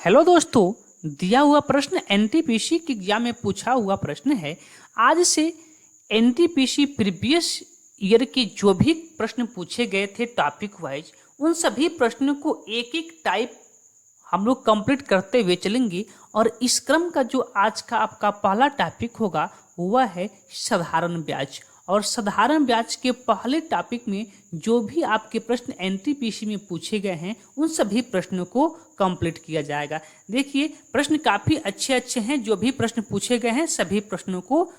Hello दोस्तों, दिया हुआ प्रश्न एनटीपीसी के एग्जाम में पूछा हुआ प्रश्न है। आज से एनटीपीसी प्रीवियस ईयर के जो भी प्रश्न पूछे गए थे टॉपिक वाइज, उन सभी प्रश्नों को एक एक टाइप हम लोग कंप्लीट करते हुए चलेंगे। और इस क्रम का जो आज का आपका पहला टॉपिक होगा वह है साधारण ब्याज। और साधारण ब्याज के पहले टॉपिक में जो भी आपके प्रश्न एनटीपीसी में पूछे गए हैं उन सभी प्रश्नों को कंप्लीट किया जाएगा। देखिए, प्रश्न काफ़ी अच्छे अच्छे हैं। जो भी प्रश्न पूछे गए हैं सभी प्रश्नों को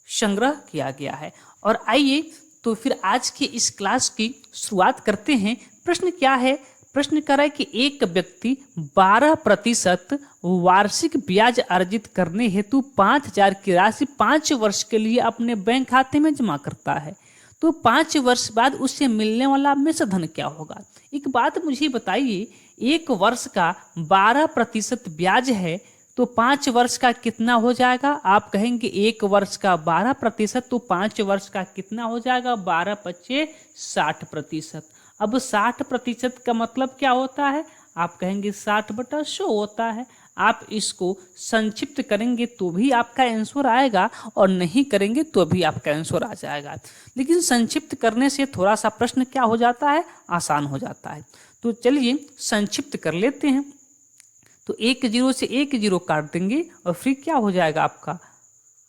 संग्रह किया गया है। और आइए तो फिर आज के इस क्लास की शुरुआत करते हैं। प्रश्न क्या है? प्रश्न कर रहा है कि एक व्यक्ति 12% वार्षिक ब्याज अर्जित करने हेतु 5,000 की राशि 5 वर्ष के लिए अपने बैंक खाते में जमा करता है, तो 5 वर्ष बाद उससे मिलने वाला मिश्र धन क्या होगा? एक बात मुझे बताइए, एक वर्ष का 12% ब्याज है तो 5 वर्ष का कितना हो जाएगा? आप कहेंगे एक वर्ष का 12%, तो 5 वर्ष का कितना हो जाएगा? 12 पच्चे 60%। अब 60% का मतलब क्या होता है? आप कहेंगे 60/100 होता है। आप इसको संक्षिप्त करेंगे तो भी आपका आंसर आएगा और नहीं करेंगे तो भी आपका आंसर आ जाएगा। लेकिन संक्षिप्त करने से थोड़ा सा प्रश्न क्या हो जाता है? आसान हो जाता है। तो चलिए संक्षिप्त कर लेते हैं। तो 1 0 से 1 0 काट देंगे और फिर क्या हो जाएगा आपका?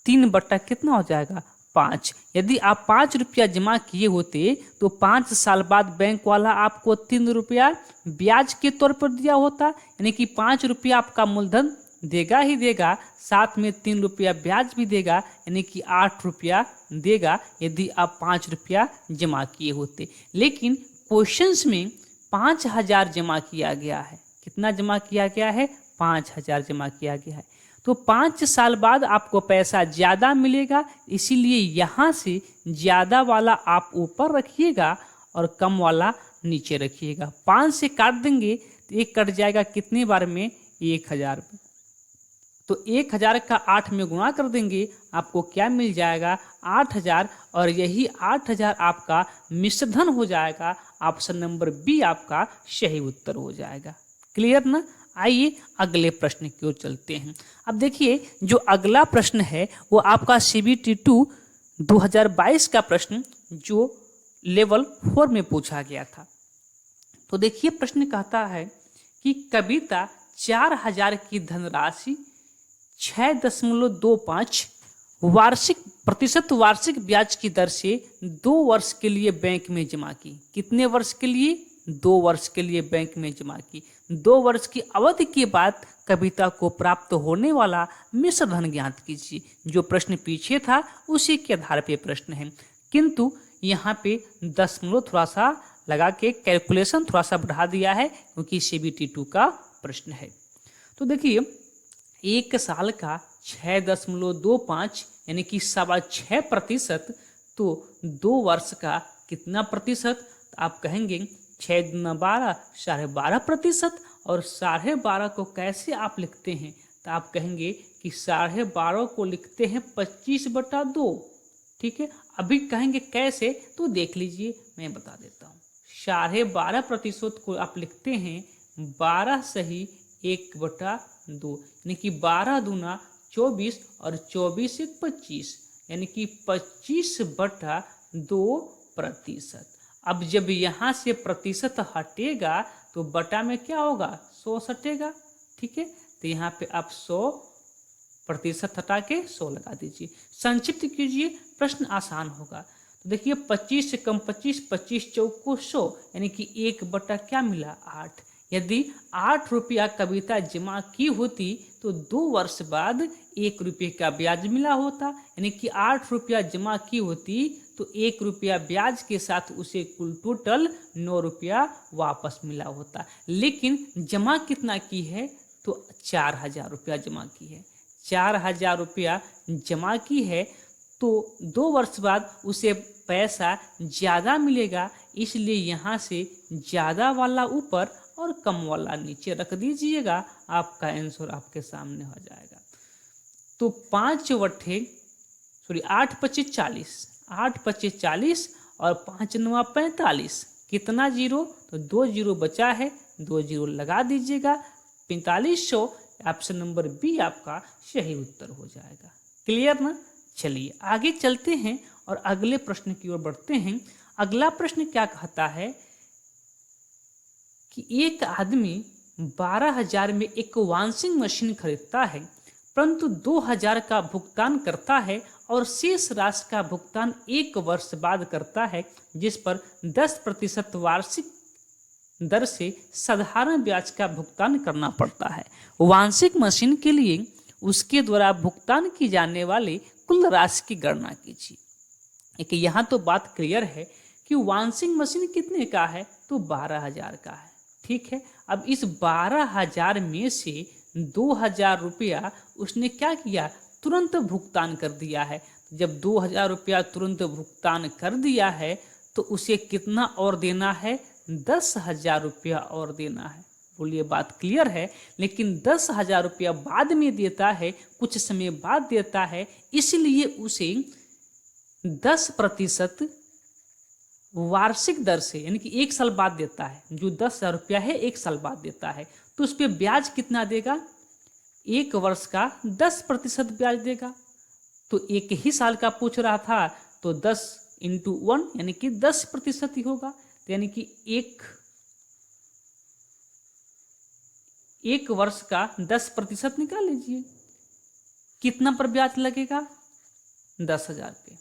3 बट्टा कितना हो जाएगा? 5। यदि आप 5 रुपया जमा किए होते तो 5 साल बाद बैंक वाला आपको 3 रुपया ब्याज के तौर पर दिया होता, यानी कि 5 रुपया आपका मूलधन देगा ही देगा, साथ में 3 रुपया ब्याज भी देगा, यानी कि 8 रुपया देगा यदि आप 5 रुपया जमा किए होते। लेकिन क्वेश्चंस में 5,000 जमा किया गया है। कितना जमा किया गया है? 5,000 जमा किया गया है। तो 5 साल बाद आपको पैसा ज़्यादा मिलेगा, इसीलिए यहाँ से ज़्यादा वाला आप ऊपर रखिएगा और कम वाला नीचे रखिएगा। 5 से काट देंगे तो 1 कट जाएगा कितने बार में? 1,000 में। तो 1,000 का 8 में गुणा कर देंगे, आपको क्या मिल जाएगा? 8,000। और यही 8,000 आपका मिश्रधन हो जाएगा। ऑप्शन नंबर बी आपका सही उत्तर हो जाएगा। क्लियर ना? आइए अगले प्रश्न की ओर चलते हैं। अब देखिए, जो अगला प्रश्न है वो आपका CBT 2 2022 का प्रश्न जो लेवल 4 में पूछा गया था। तो देखिए, प्रश्न कहता है कि कविता 4,000 की धनराशि 6.25 वार्षिक ब्याज की दर से 2 वर्ष के लिए बैंक में जमा की। कितने वर्ष के लिए? 2 वर्ष के लिए बैंक में जमा की। 2 वर्ष की अवधि के बाद कविता को प्राप्त होने वाला मिश्र धन ज्ञात कीजिए। जो प्रश्न पीछे था उसी के आधार पे प्रश्न है, किंतु यहाँ पे दशमलव थोड़ा सा लगा के कैलकुलेशन थोड़ा सा बढ़ा दिया है क्योंकि CBT 2 का प्रश्न है। तो देखिए, एक साल का 6.25 यानी कि 6.25%, तो 2 वर्ष का कितना प्रतिशत? आप कहेंगे 6 गुना 12 12.5%। और 12.5 को कैसे आप लिखते हैं? तो आप कहेंगे कि 12.5 को लिखते हैं 25/2। ठीक है, अभी कहेंगे कैसे, तो देख लीजिए, मैं बता देता हूँ। 12.5% को आप लिखते हैं 12 सही 1/2, यानी कि 12 दूना 24 और 24 1 25, यानी कि 25/2%। अब जब यहाँ से प्रतिशत हटेगा तो बटा में क्या होगा? 100 हटेगा। ठीक है, तो यहाँ पे आप 100% हटा के 100 लगा दीजिए। संक्षिप्त कीजिए, प्रश्न आसान होगा। तो देखिए, 25 से कम 25, 25 चौको 100, यानी कि 1 बटा क्या मिला? 8। यदि 8 रुपया कविता जमा की होती तो 2 वर्ष बाद 1 रुपये का ब्याज मिला होता, यानी कि 8 रुपया जमा की होती तो 1 रुपया ब्याज के साथ उसे कुल टोटल 9 रुपया वापस मिला होता। लेकिन जमा कितना की है? तो 4,000 रुपया जमा की है। 4,000 रुपया जमा की है तो 2 वर्ष बाद उसे पैसा ज़्यादा मिलेगा, इसलिए यहाँ से ज़्यादा वाला ऊपर और कम वाला नीचे रख दीजिएगा, आपका आंसर आपके सामने हो जाएगा। तो 8 पच्चीस 40, 8 पच्चीस 40 और 5 9 45, कितना जीरो? तो 2 जीरो बचा है, 2 जीरो लगा दीजिएगा। 4500 ऑप्शन नंबर बी आपका सही उत्तर हो जाएगा। क्लियर ना? चलिए आगे चलते हैं और अगले प्रश्न की ओर बढ़ते हैं। अगला प्रश्न क्या कहता है कि एक आदमी 12,000 में एक वॉशिंग मशीन खरीदता है, परंतु 2,000 का भुगतान करता है और शेष राशि का भुगतान 1 वर्ष बाद करता है, जिस पर 10% वार्षिक दर से साधारण ब्याज का भुगतान करना पड़ता है। वॉशिंग मशीन के लिए उसके द्वारा भुगतान की जाने वाली कुल राशि की गणना कीजिए। एक यहाँ तो बात क्लियर है कि वॉशिंग मशीन कितने का है, तो 12,000 का है। ठीक है, अब इस 12,000 में से 2,000 रुपया उसने क्या किया, तुरंत भुगतान कर दिया है। जब 2,000 रुपया तुरंत भुगतान कर दिया है तो उसे कितना और देना है, 10,000 रुपया और देना है। बोलिए बात क्लियर है। लेकिन 10,000 रुपया बाद में देता है, कुछ समय बाद देता है, इसलिए उसे 10% वार्षिक दर से, यानी कि 1 साल बाद देता है। जो 10,000 रुपया है 1 साल बाद देता है, तो उस पर ब्याज कितना देगा, 1 वर्ष का 10% ब्याज देगा। तो 1 ही साल का पूछ रहा था, तो 10 × 1 यानी कि 10% ही होगा। तो यानी कि एक वर्ष का 10% निकाल लीजिए, कितना पर ब्याज लगेगा, 10,000 पे।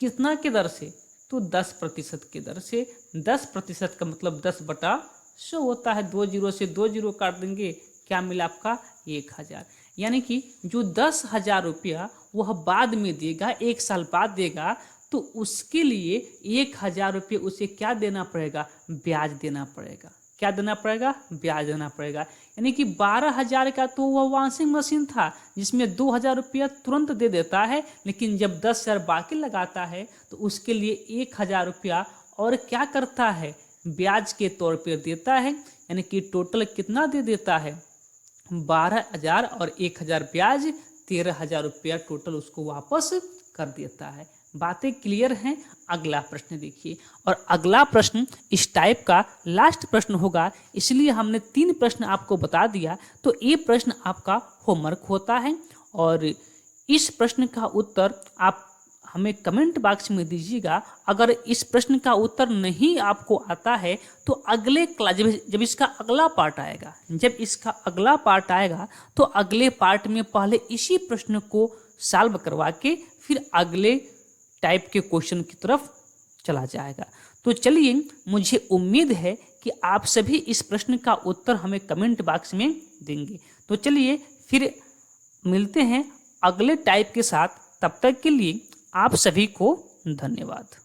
कितना के दर से, तो 10% के दर से। 10% का मतलब 10/100 होता है। 2 जीरो से 2 जीरो काट देंगे, क्या मिला आपका, 1,000। यानी कि जो 10,000 रुपया वह बाद में देगा, 1 साल बाद देगा, तो उसके लिए 1,000 रुपये उसे क्या देना पड़ेगा, ब्याज देना पड़ेगा। क्या देना पड़ेगा, ब्याज देना पड़ेगा। यानी कि 12,000 का तो वह वॉशिंग मशीन था जिसमें 2,000 रुपया तुरंत दे देता है, लेकिन जब 10,000 बाकी लगाता है तो उसके लिए 1,000 रुपया और क्या करता है, ब्याज के तौर पर देता है। यानी कि टोटल कितना दे देता है, 12,000 और 1,000 ब्याज, 13,000 रुपया टोटल उसको वापस कर देता है। बातें क्लियर हैं। अगला प्रश्न देखिए, और अगला प्रश्न इस टाइप का लास्ट प्रश्न होगा, इसलिए हमने 3 प्रश्न आपको बता दिया। तो ये प्रश्न आपका होमवर्क होता है और इस प्रश्न का उत्तर आप हमें कमेंट बॉक्स में दीजिएगा। अगर इस प्रश्न का उत्तर नहीं आपको आता है तो अगले क्लास, जब इसका अगला पार्ट आएगा, तो अगले पार्ट में पहले इसी प्रश्न को सॉल्व करवा के फिर अगले टाइप के क्वेश्चन की तरफ चला जाएगा। तो चलिए, मुझे उम्मीद है कि आप सभी इस प्रश्न का उत्तर हमें कमेंट बॉक्स में देंगे। तो चलिए फिर मिलते हैं अगले टाइप के साथ। तब तक के लिए आप सभी को धन्यवाद।